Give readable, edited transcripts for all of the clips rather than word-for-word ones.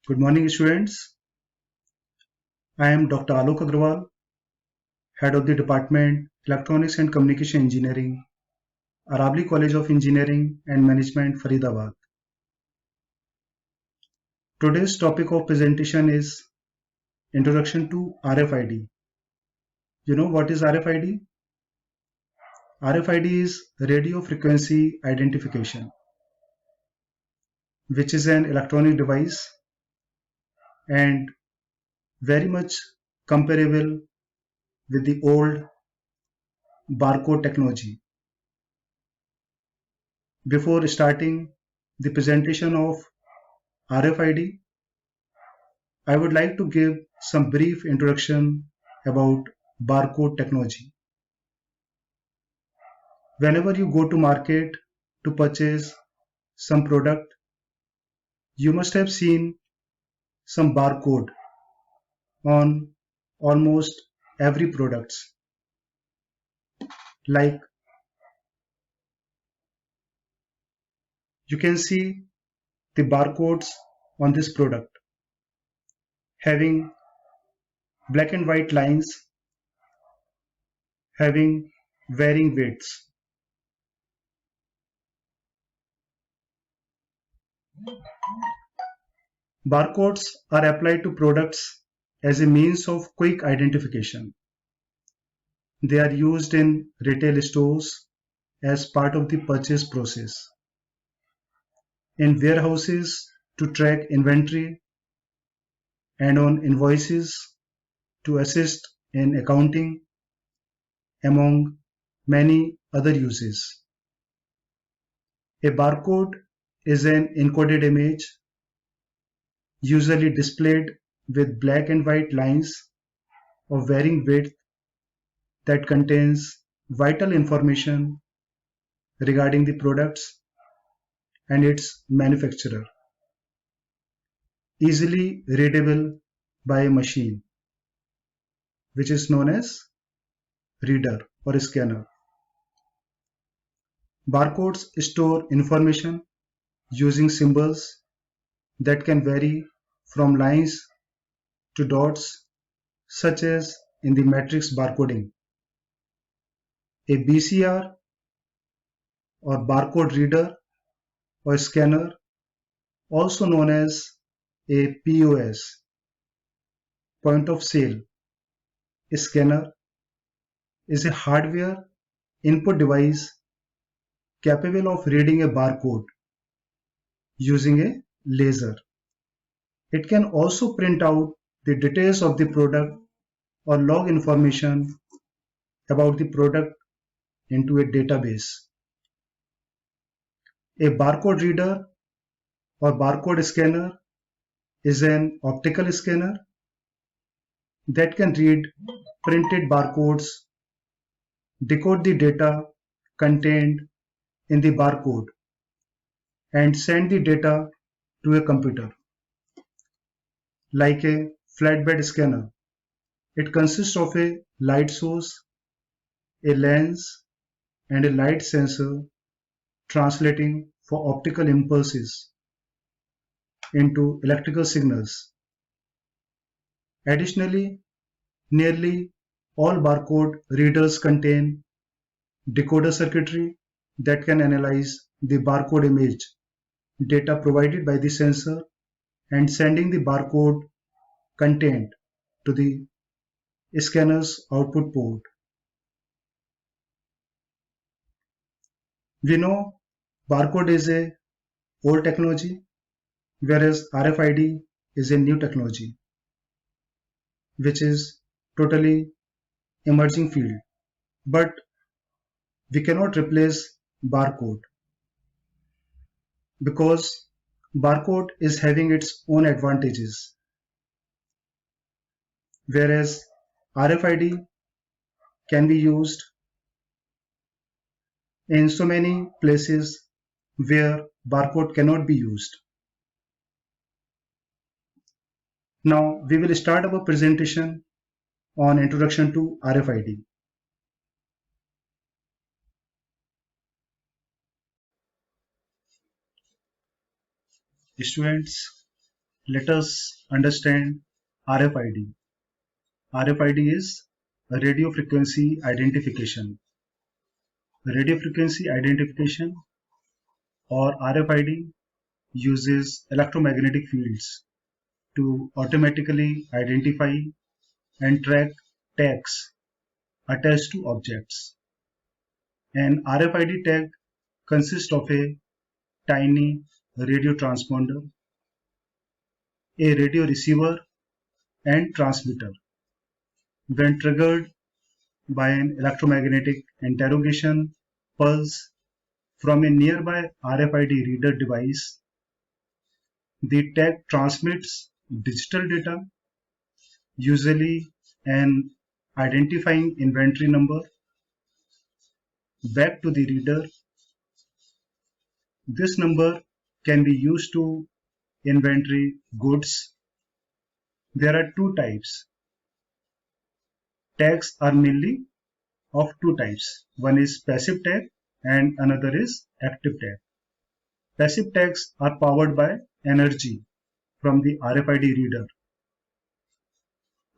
Good morning, students. I am Dr. Alok Agrawal, Head of the Department Electronics and Communication Engineering, Aravali College of Engineering and Management, Faridabad. Today's topic of presentation is Introduction to RFID. You know what is RFID? RFID is Radio Frequency Identification, which is an electronic device and very much comparable with the old barcode technology. Before starting the presentation of RFID, I would like to give some brief introduction about barcode technology. Whenever you go to market to purchase some product, you must have seen some barcode on almost every products. Like you can see the barcodes on this product having black and white lines, having varying weights. Barcodes are applied to products as a means of quick identification. They are used in retail stores as part of the purchase process, in warehouses to track inventory, and on invoices to assist in accounting, among many other uses. A barcode is an encoded image, usually displayed with black and white lines of varying width that contains vital information regarding the products and its manufacturer, easily readable by a machine, which is known as reader or scanner. Barcodes store information using symbols that can vary from lines to dots, such as in the matrix barcoding. A BCR or barcode reader or scanner, also known as a POS, point of sale scanner, is a hardware input device capable of reading a barcode using a laser. It can also print out the details of the product or log information about the product into a database. A barcode reader or barcode scanner is an optical scanner that can read printed barcodes, decode the data contained in the barcode, and send the data to a computer. Like a flatbed scanner, it consists of a light source, a lens, and a light sensor translating for optical impulses into electrical signals. Additionally, nearly all barcode readers contain decoder circuitry that can analyze the barcode image data provided by the sensor and sending the barcode content to the scanner's output port. We know barcode is a old technology, whereas RFID is a new technology, which is totally emerging field. But we cannot replace barcode because barcode is having its own advantages, whereas RFID can be used in so many places where barcode cannot be used. Now we will start our presentation on introduction to RFID. Students, let us understand RFID. RFID is a radio frequency identification. Radio frequency identification or RFID uses electromagnetic fields to automatically identify and track tags attached to objects. An RFID tag consists of a tiny radio transponder, a radio receiver and transmitter. When triggered by an electromagnetic interrogation pulse from a nearby RFID reader device, the tag transmits digital data, usually an identifying inventory number, back to the reader. This number can be used to inventory goods. There are two types. Tags are mainly of two types. One is passive tag and another is active tag. Passive tags are powered by energy from the RFID reader.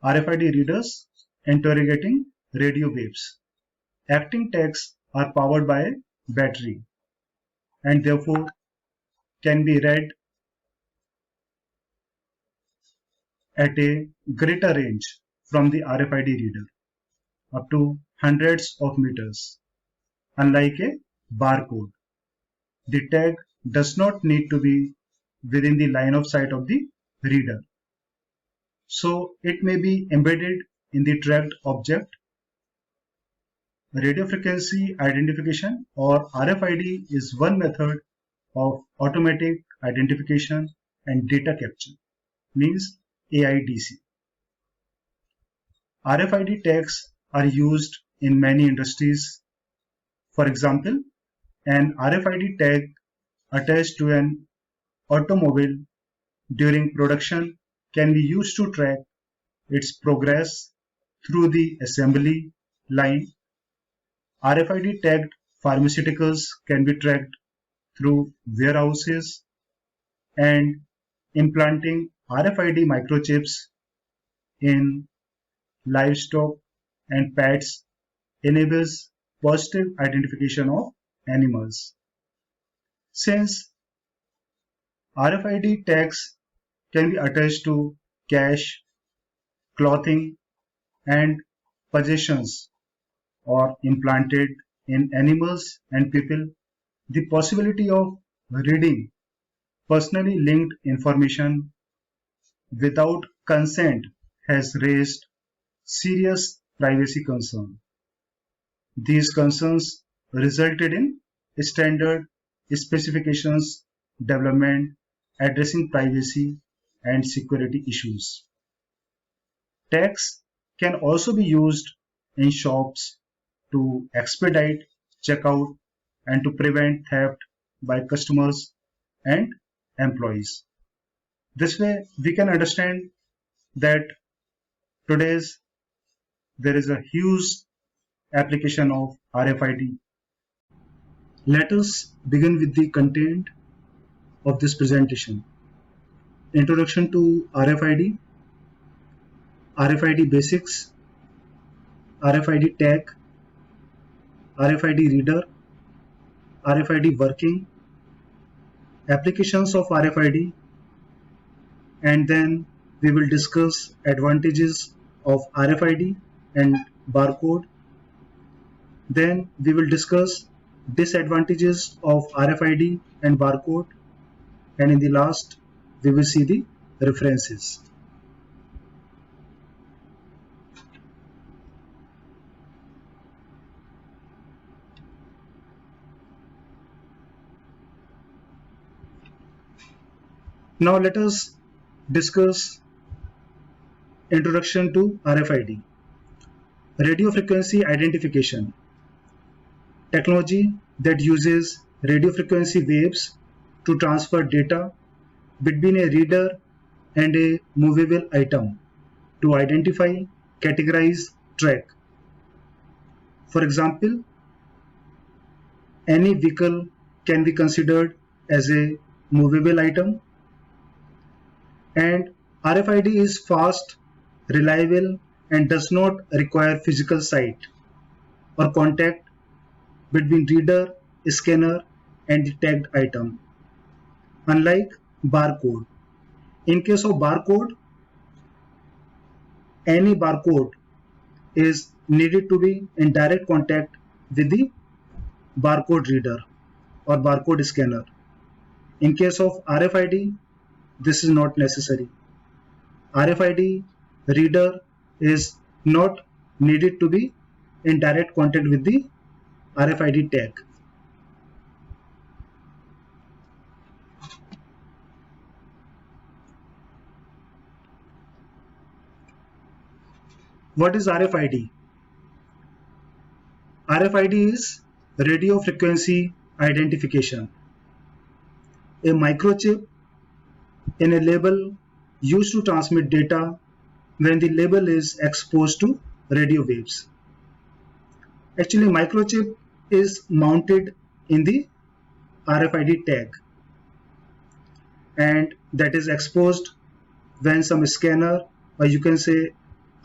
RFID readers interrogating radio waves. Active tags are powered by a battery and therefore can be read at a greater range from the RFID reader, up to hundreds of meters. Unlike a barcode, the tag does not need to be within the line of sight of the reader. So it may be embedded in the tracked object. Radio frequency identification or RFID is one method of automatic identification and data capture, means AIDC. RFID tags are used in many industries. For example, an RFID tag attached to an automobile during production can be used to track its progress through the assembly line. RFID tagged pharmaceuticals can be tracked through warehouses, and implanting RFID microchips in livestock and pets enables positive identification of animals. Since RFID tags can be attached to cash, clothing, and possessions or implanted in animals and people, the possibility of reading personally linked information without consent has raised serious privacy concerns. These concerns resulted in standard specifications development addressing privacy and security issues. Tags can also be used in shops to expedite checkout and to prevent theft by customers and employees. This way, we can understand that today's there is a huge application of RFID. Let us begin with the content of this presentation. Introduction to RFID, RFID basics, RFID tag, RFID reader, RFID working, applications of RFID, and then we will discuss advantages of RFID and barcode. Then we will discuss disadvantages of RFID and barcode, and in the last we will see the references. Now let us discuss introduction to RFID. Radio frequency identification. Technology that uses radio frequency waves to transfer data between a reader and a movable item to identify, categorize, track. For example, any vehicle can be considered as a movable item. And RFID is fast, reliable, and does not require physical sight or contact between reader, scanner, and the tagged item. Unlike barcode. In case of barcode, any barcode is needed to be in direct contact with the barcode reader or barcode scanner. In case of RFID, this is not necessary. RFID reader is not needed to be in direct contact with the RFID tag. What is RFID? RFID is radio frequency identification. A microchip in a label used to transmit data when the label is exposed to radio waves. Actually, microchip is mounted in the RFID tag, and that is exposed when some scanner, or you can say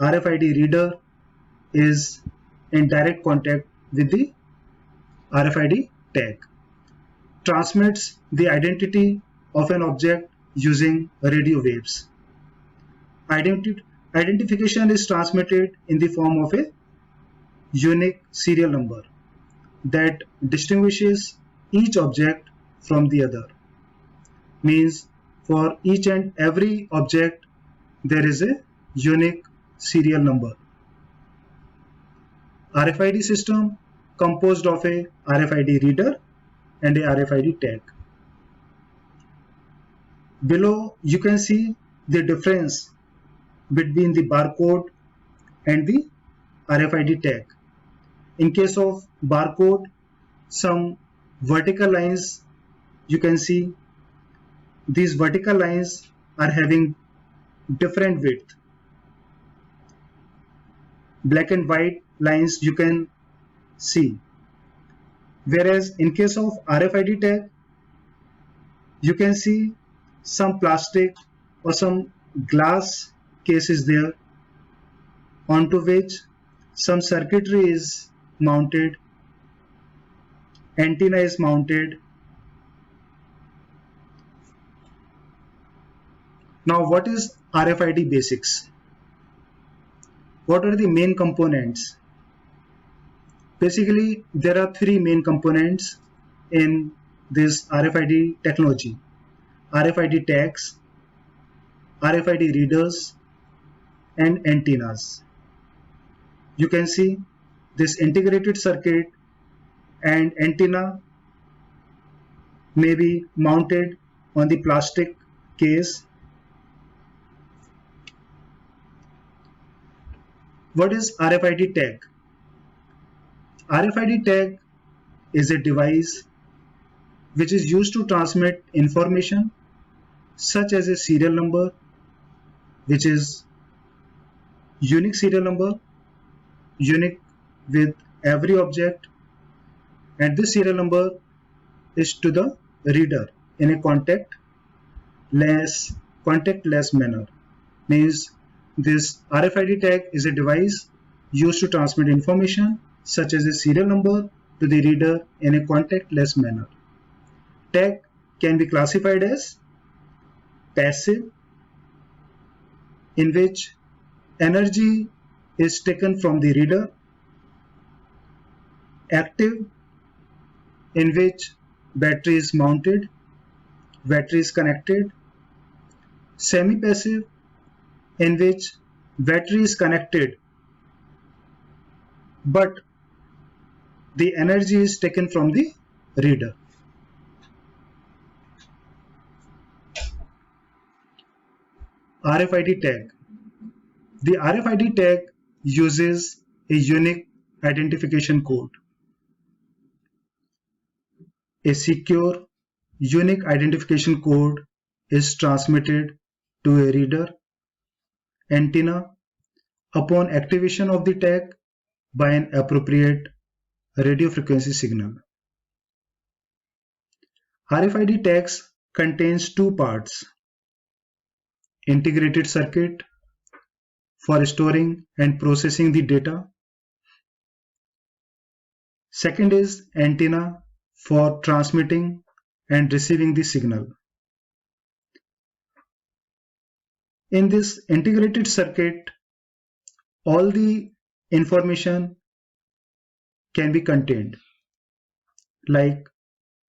RFID reader, is in direct contact with the RFID tag. Transmits the identity of an object using radio waves. Identification is transmitted in the form of a unique serial number that distinguishes each object from the other. Means for each and every object there is a unique serial number. RFID system composed of a RFID reader and a RFID tag. Below you can see the difference between the barcode and the RFID tag. In case of barcode, some vertical lines you can see. These vertical lines are having different width. Black and white lines you can see. Whereas in case of RFID tag, you can see some plastic or some glass case is there, onto which some circuitry is mounted, antenna is mounted. Now what is RFID basics? What are the main components? Basically there are three main components in this RFID technology: RFID tags, RFID readers, and antennas. You can see this integrated circuit and antenna may be mounted on the plastic case. What is RFID tag? RFID tag is a device which is used to transmit information such as a serial number, which is unique serial number, unique with every object, and this serial number is to the reader in a contactless manner. Means this RFID tag is a device used to transmit information such as a serial number to the reader in a contactless manner. Tag can be classified as passive, in which energy is taken from the reader; active, in which battery is mounted, battery is connected; semi-passive, in which battery is connected but the energy is taken from the reader. RFID tag. The RFID tag uses a unique identification code. A secure, unique identification code is transmitted to a reader antenna upon activation of the tag by an appropriate radio frequency signal. RFID tags contains two parts: integrated circuit for storing and processing the data. Second is antenna for transmitting and receiving the signal. In this integrated circuit, all the information can be contained. Like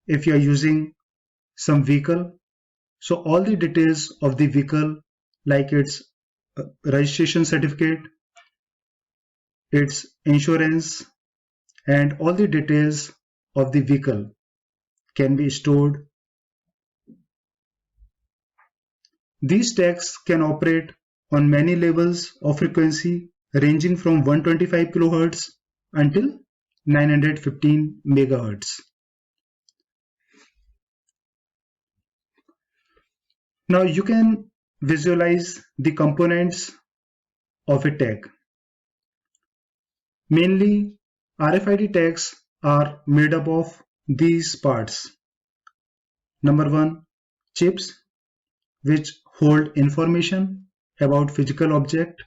if you are using some vehicle, so all the details of the vehicle, like its registration certificate, its insurance, and all the details of the vehicle can be stored. These tags can operate on many levels of frequency ranging from 125 kHz until 915 MHz. Now you can visualize the components of a tag. Mainly, RFID tags are made up of these parts. Number one, chips, which hold information about physical object.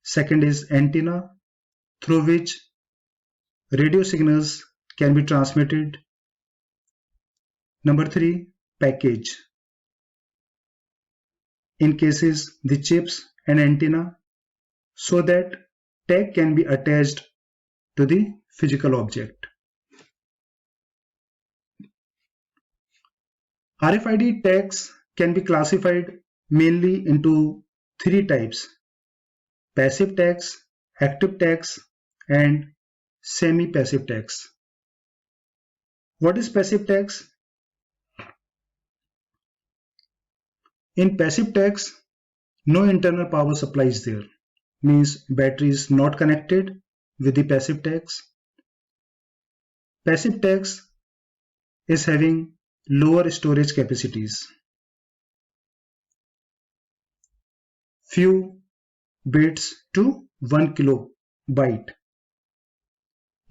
Second is antenna, through which radio signals can be transmitted. Number three, package. In cases the chips and antenna, so that tag can be attached to the physical object. RFID tags can be classified mainly into three types: passive tags, active tags, and semi-passive tags. What is passive tags? In passive tags, no internal power supply is there. Means battery is not connected with the passive tags. Passive tags is having lower storage capacities. Few bits to 1 kilobyte.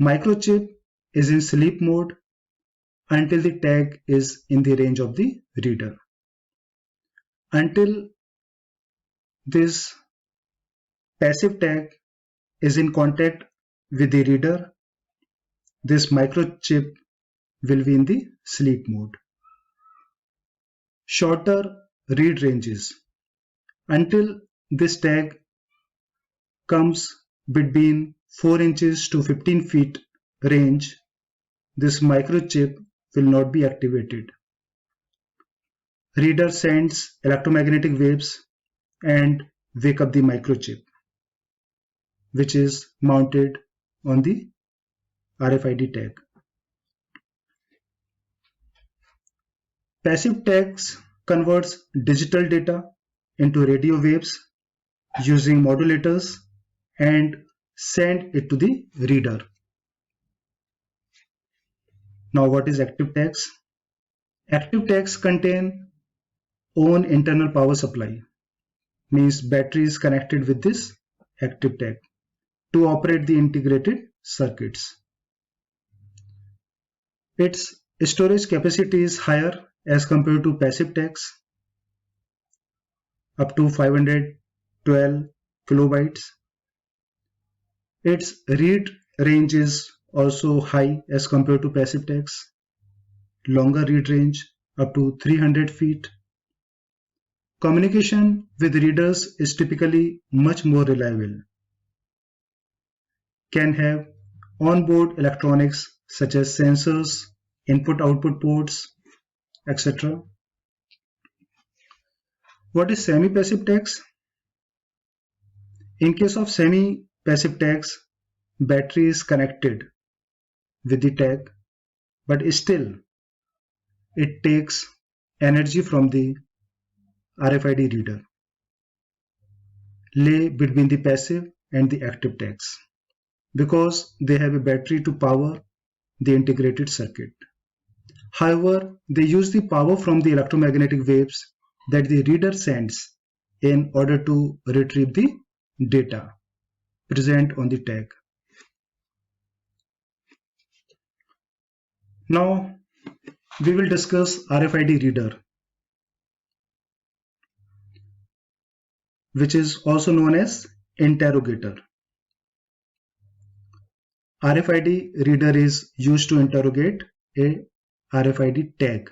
Microchip is in sleep mode until the tag is in the range of the reader. Until this passive tag is in contact with the reader, this microchip will be in the sleep mode. Shorter read ranges. Until this tag comes between 4 inches to 15 feet range, this microchip will not be activated. Reader sends electromagnetic waves and wake up the microchip, which is mounted on the RFID tag. Passive tags converts digital data into radio waves using modulators and send it to the reader. Now what is active tags? Active tags contain own internal power supply, means battery is connected with this active tag to operate the integrated circuits. Its storage capacity is higher as compared to passive tags, up to 512 kilobytes. Its read range is also high as compared to passive tags, longer read range up to 300 feet. Communication with readers is typically much more reliable. Can have onboard electronics such as sensors, input-output ports, etc. What is semi-passive tags? In case of semi-passive tags, battery is connected with the tag, but still it takes energy from the RFID reader, lay between the passive and the active tags, because they have a battery to power the integrated circuit. However, they use the power from the electromagnetic waves that the reader sends in order to retrieve the data present on the tag. Now we will discuss RFID reader. which is also known as interrogator. RFID reader is used to interrogate a RFID tag.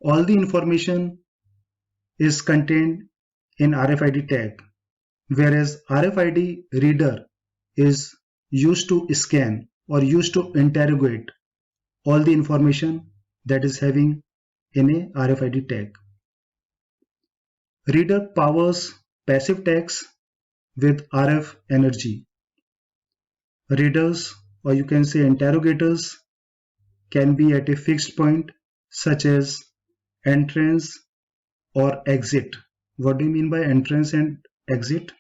All the information is contained in RFID tag, whereas RFID reader is used to scan or used to interrogate all the information that is having in a RFID tag. Reader powers passive tags with RF energy. Readers, or you can say interrogators, can be at a fixed point such as entrance or exit. What do you mean by entrance and exit?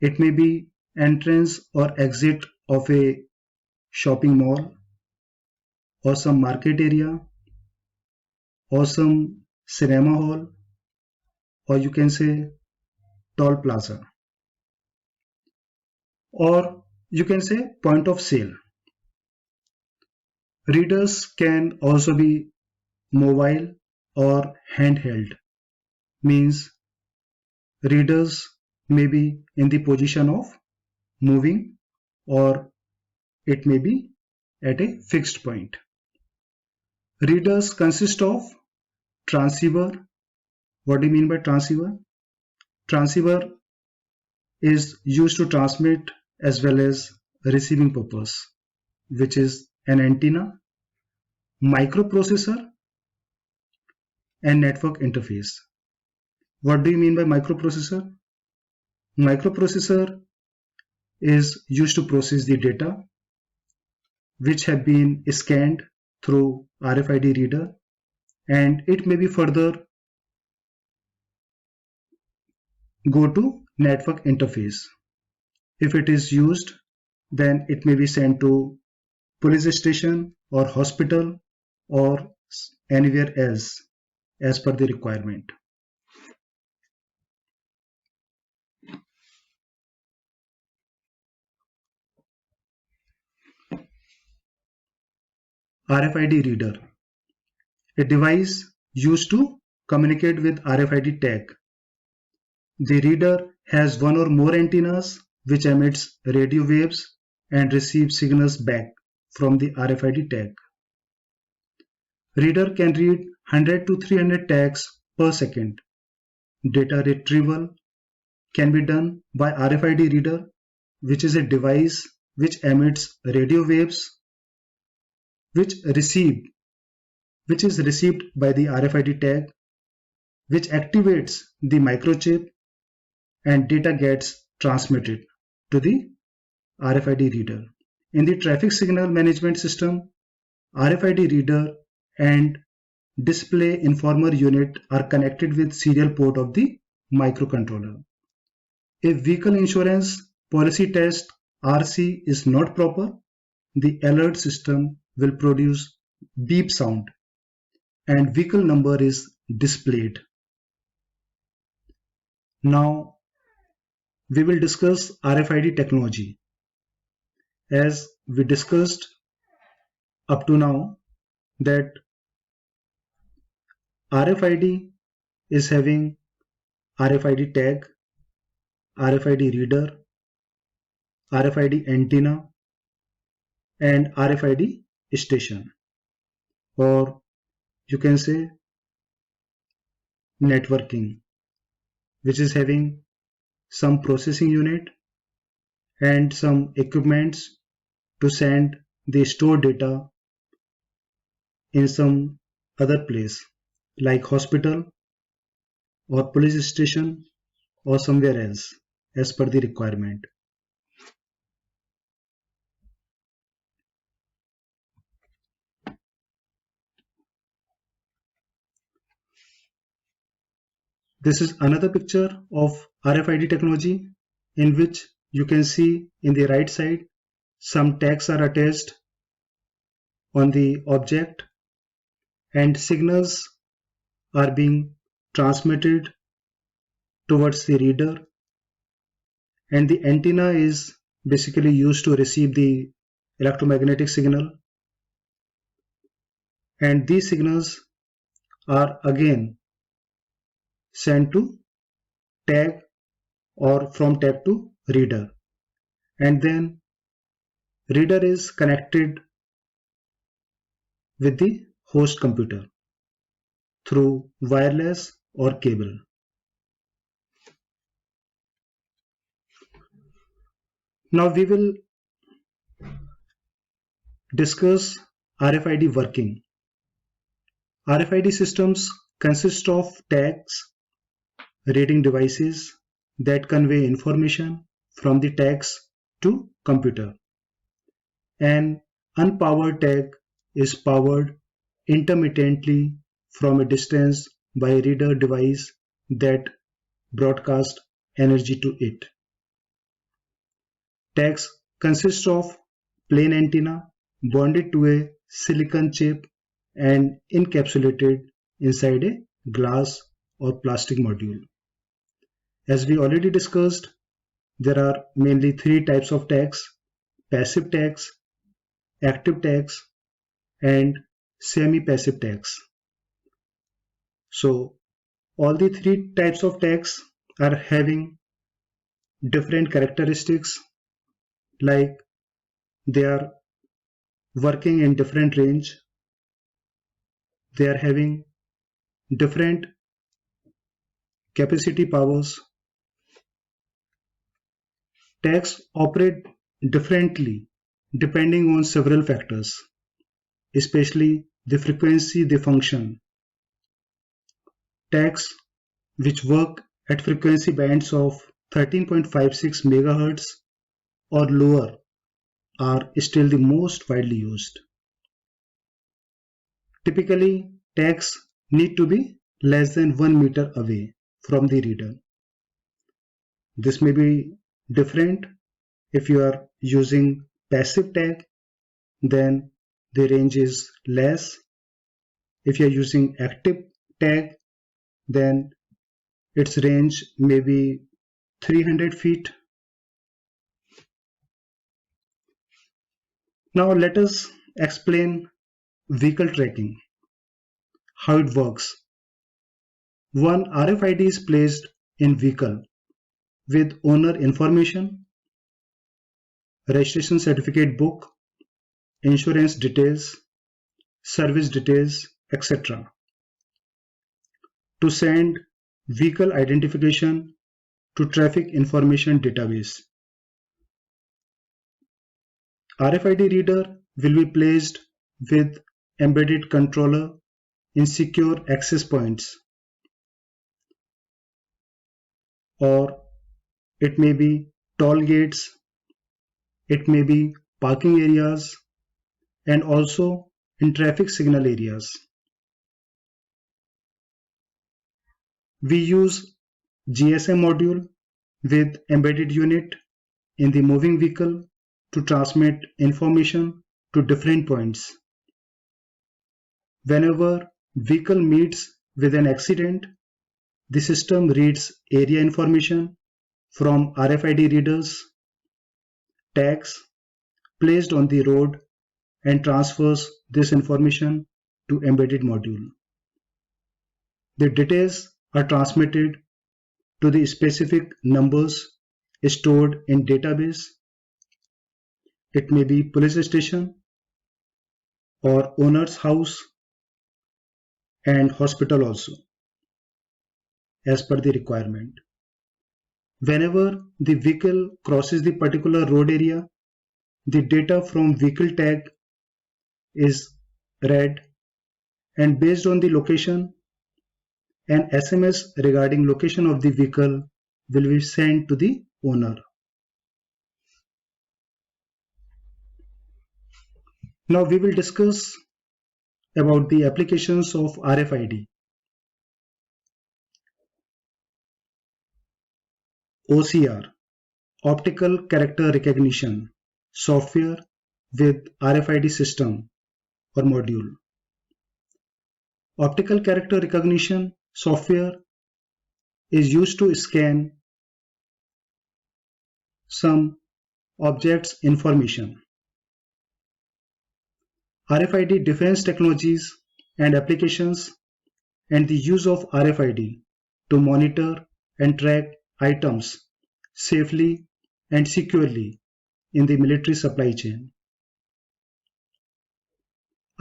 It may be entrance or exit of a shopping mall or some market area or some cinema hall, or you can say toll plaza, or you can say point of sale. Readers can also be mobile or handheld, means readers may be in the position of moving or it may be at a fixed point. Readers consist of transceiver. What do you mean by transceiver? Transceiver is used to transmit as well as receiving purpose, which is an antenna, microprocessor, and network interface. What do you mean by microprocessor? Microprocessor is used to process the data which have been scanned through RFID reader, and it may be further go to network interface. If it is used, then it may be sent to police station or hospital or anywhere else as per the requirement. RFID reader, a device used to communicate with RFID tag. The reader has one or more antennas which emits radio waves and receives signals back from the RFID tag. Reader can read 100 to 300 tags per second. Data retrieval can be done by RFID reader, which is a device which emits radio waves which is received by the RFID tag, which activates the microchip and data gets transmitted to the RFID reader. In the traffic signal management system, RFID reader and display informer unit are connected with serial port of the microcontroller. If vehicle insurance policy test RC is not proper, the alert system will produce beep sound and vehicle number is displayed. Now we will discuss RFID technology. As we discussed up to now that RFID is having RFID tag, RFID reader, RFID antenna, and RFID station, or you can say networking, which is having some processing unit and some equipments to send the stored data in some other place like hospital or police station or somewhere else as per the requirement. This is another picture of RFID technology in which you can see in the right side some tags are attached on the object and signals are being transmitted towards the reader, and the antenna is basically used to receive the electromagnetic signal, and these signals are again sent to tag or from tag to reader, and then reader is connected with the host computer through wireless or cable. Now we will discuss RFID working. RFID systems consist of tags, reading devices that convey information from the tags to computer. An unpowered tag is powered intermittently from a distance by a reader device that broadcasts energy to it. Tags consist of plain antenna bonded to a silicon chip and encapsulated inside a glass or plastic module. As we already discussed, there are mainly three types of tags: passive tags, active tags, and semi-passive tags. So all the three types of tags are having different characteristics, like they are working in different range, they are having different capacity powers. Tags operate differently depending on several factors, especially the frequency they function. Tags which work at frequency bands of 13.56 MHz or lower are still the most widely used. Typically, tags need to be less than 1 meter away from the reader. This may be different if you are using passive tag, then the range is less. If you are using active tag, then its range may be 300 feet. Now let us explain vehicle tracking, how it works. One RFID is placed in vehicle with owner information, registration certificate book, insurance details, service details, etc. to send vehicle identification to traffic information database. RFID reader will be placed with embedded controller in secure access points, or it may be toll gates, it may be parking areas, and also in traffic signal areas. We use GSM module with embedded unit in the moving vehicle to transmit information to different points. Whenever vehicle meets with an accident, the system reads area information from RFID readers, tags placed on the road, and transfers this information to embedded module. The details are transmitted to the specific numbers stored in database. It may be police station or owner's house and hospital also, as per the requirement. Whenever the vehicle crosses the particular road area, the data from vehicle tag is read, and based on the location, an SMS regarding location of the vehicle will be sent to the owner. Now we will discuss about the applications of RFID. OCR, Optical Character Recognition software with RFID system or module. Optical character recognition software is used to scan some objects information. RFID defense technologies and applications, and the use of RFID to monitor and track items safely and securely in the military supply chain.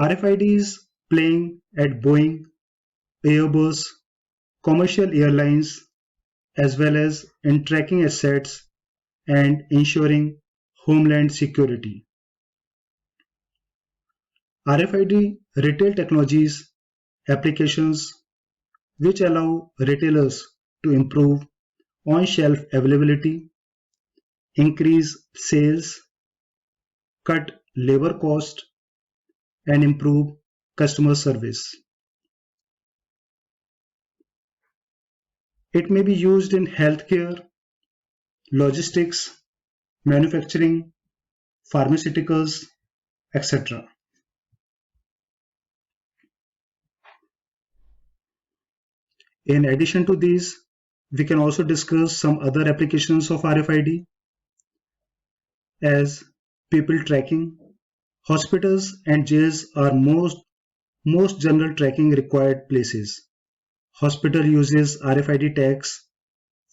RFID is playing at Boeing, Airbus, commercial airlines, as well as in tracking assets and ensuring homeland security. RFID retail technologies applications which allow retailers to improve on-shelf availability, increase sales, cut labor cost, and improve customer service. It may be used in healthcare, logistics, manufacturing, pharmaceuticals, etc. In addition to these, we can also discuss some other applications of RFID as people tracking. Hospitals and jails are most general tracking required places. Hospital uses RFID tags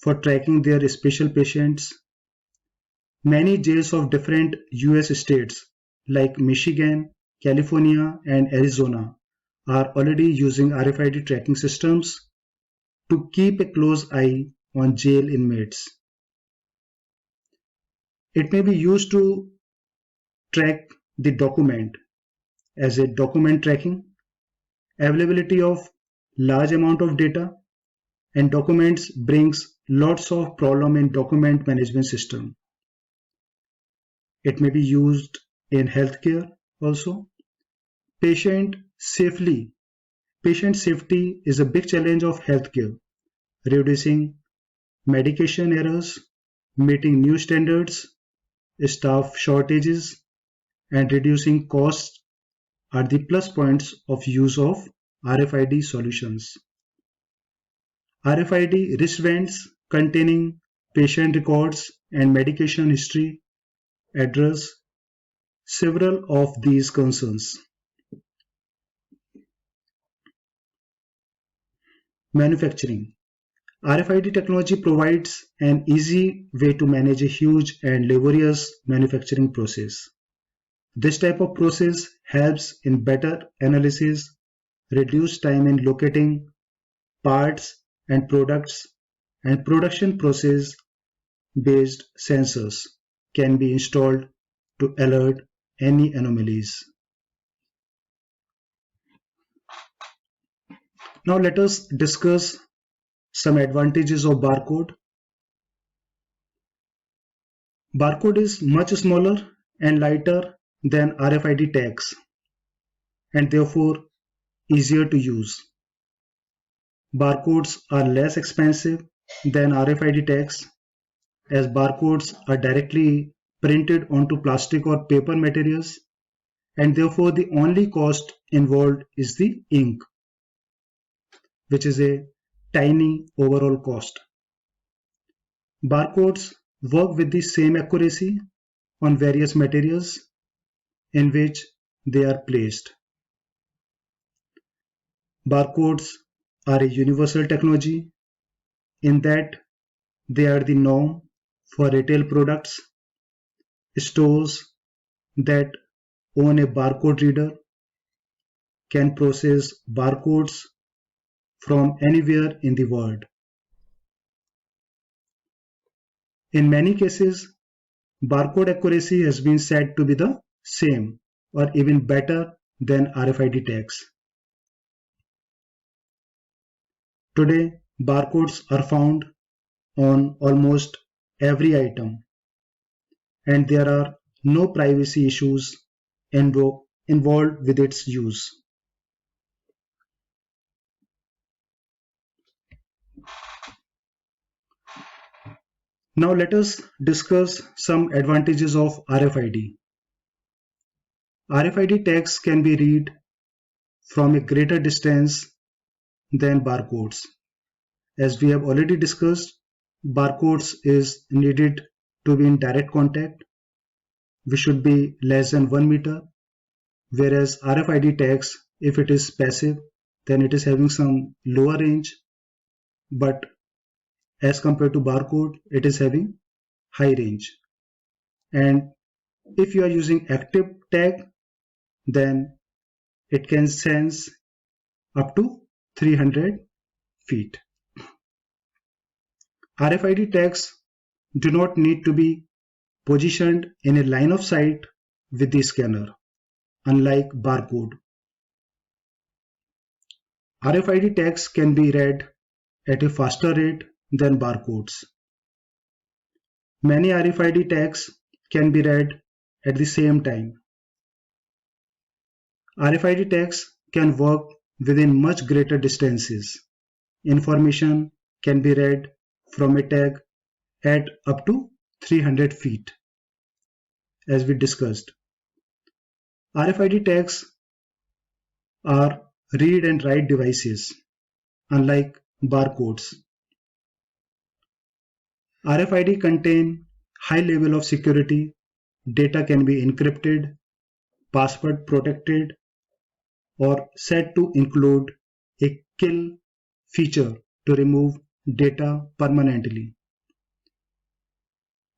for tracking their special patients. Many jails of different US states like Michigan, California, and Arizona are already using RFID tracking systems to keep a close eye on jail inmates. It may be used to track the document as a document tracking, availability of large amount of data, and documents brings lots of problem in document management system. It may be used in healthcare also. Patient safely. Patient safety is a big challenge of healthcare. Reducing medication errors, meeting new standards, staff shortages, and reducing costs are the plus points of use of RFID solutions. RFID wristbands containing patient records and medication history address several of these concerns. Manufacturing. RFID technology provides an easy way to manage a huge and laborious manufacturing process. This type of process helps in better analysis, reduce time in locating parts and products, and production process based sensors can be installed to alert any anomalies. Now let us discuss some advantages of barcode. Barcode is much smaller and lighter than RFID tags and therefore easier to use. Barcodes are less expensive than RFID tags as barcodes are directly printed onto plastic or paper materials and therefore the only cost involved is the ink, which is a tiny overall cost. Barcodes work with the same accuracy on various materials in which they are placed. Barcodes are a universal technology in that they are the norm for retail products. Stores that own a barcode reader can process barcodes from anywhere in the world. In many cases, barcode accuracy has been said to be the same or even better than RFID tags. Today, barcodes are found on almost every item, and there are no privacy issues involved with its use. Now let us discuss some advantages of RFID. RFID tags can be read from a greater distance than barcodes. As we have already discussed, barcodes is needed to be in direct contact. We should be less than 1 meter, whereas RFID tags, if it is passive, then it is having some lower range, but As compared to barcode, it is having high range. And if you are using active tag, then it can sense up to 300 feet. RFID tags do not need to be positioned in a line of sight with the scanner, unlike barcode. RFID tags can be read at a faster rate than barcodes. Many RFID tags can be read at the same time. RFID tags can work within much greater distances. Information can be read from a tag at up to 300 feet, as we discussed. RFID tags are read and write devices, unlike barcodes. RFID contain high level of security, data can be encrypted, password protected, or set to include a kill feature to remove data permanently.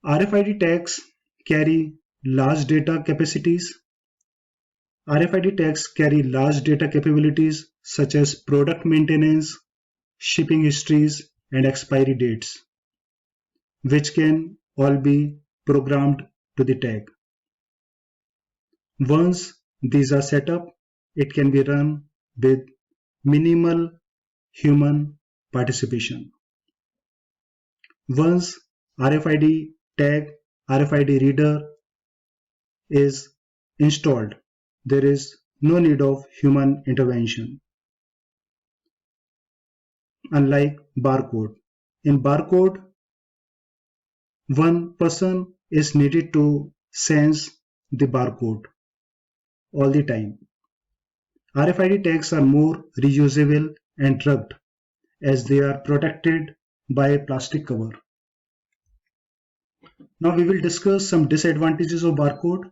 RFID tags carry large data capacities. RFID tags carry large data capabilities such as product maintenance, shipping histories, and expiry dates, which can all be programmed to the tag. Once these are set up, it can be run with minimal human participation. Once RFID tag, RFID reader is installed, there is no need of human intervention. Unlike barcode. In barcode, one person is needed to sense the barcode all the time. RFID tags are more reusable and rugged as they are protected by a plastic cover. Now we will discuss some disadvantages of barcode.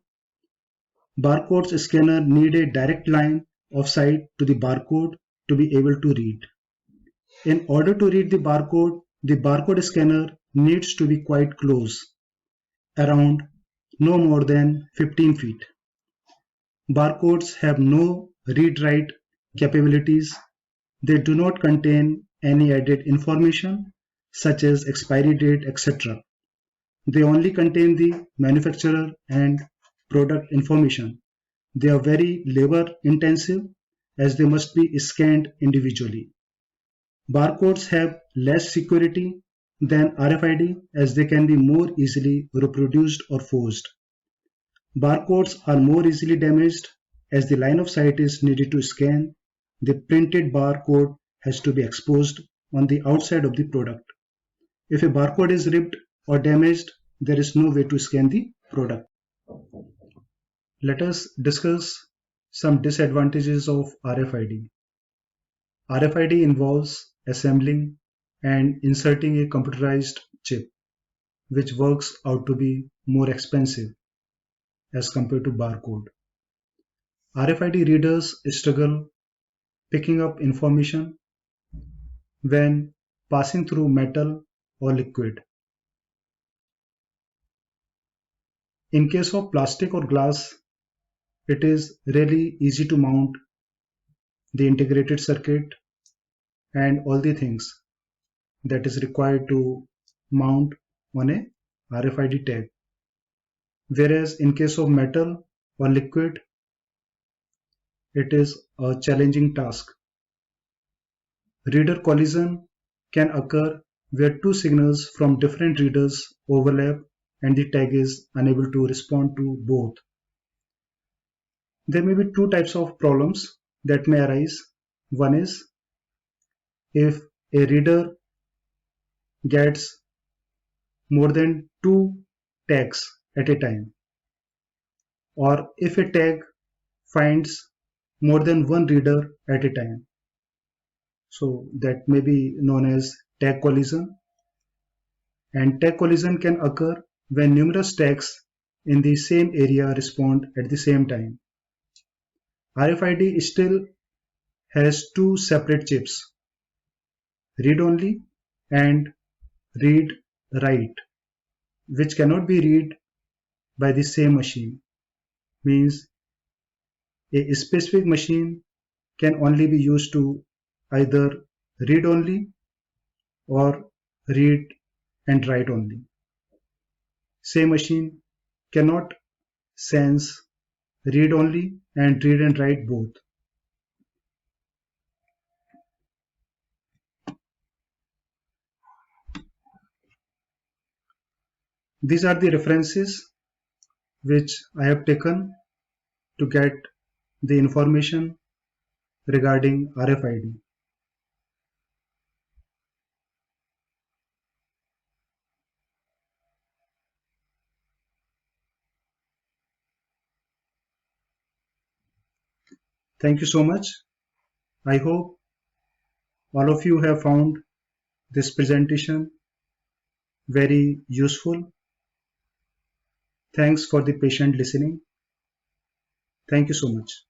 Barcode scanner need a direct line of sight to the barcode to be able to read. In order to read the barcode scanner needs to be quite close, around no more than 15 feet. Barcodes have no read-write capabilities. They do not contain any added information such as expiry date, etc. They only contain the manufacturer and product information. They are very labor intensive as they must be scanned individually. Barcodes have less security than RFID as they can be more easily reproduced or forged. Barcodes are more easily damaged as the line of sight is needed to scan. The printed barcode has to be exposed on the outside of the product. If a barcode is ripped or damaged, there is no way to scan the product. Let us discuss some disadvantages of RFID. RFID involves assembling and inserting a computerized chip, which works out to be more expensive as compared to barcode. RFID readers struggle picking up information when passing through metal or liquid. In case of plastic or glass, it is really easy to mount the integrated circuit and all the things that is required to mount on a RFID tag. Whereas in case of metal or liquid, it is a challenging task. Reader collision can occur where two signals from different readers overlap and the tag is unable to respond to both. There may be two types of problems that may arise. One is if a reader gets more than two tags at a time, or if a tag finds more than one reader at a time. So that may be known as tag collision. And tag collision can occur when numerous tags in the same area respond at the same time. RFID still has two separate chips, read-only and read write, which cannot be read by the same machine. Means a specific machine can only be used to either read only or read and write only. Same machine cannot sense read only and read and write both. These are the references which I have taken to get the information regarding RFID. Thank you so much. I hope all of you have found this presentation very useful. Thanks for the patient listening. Thank you so much.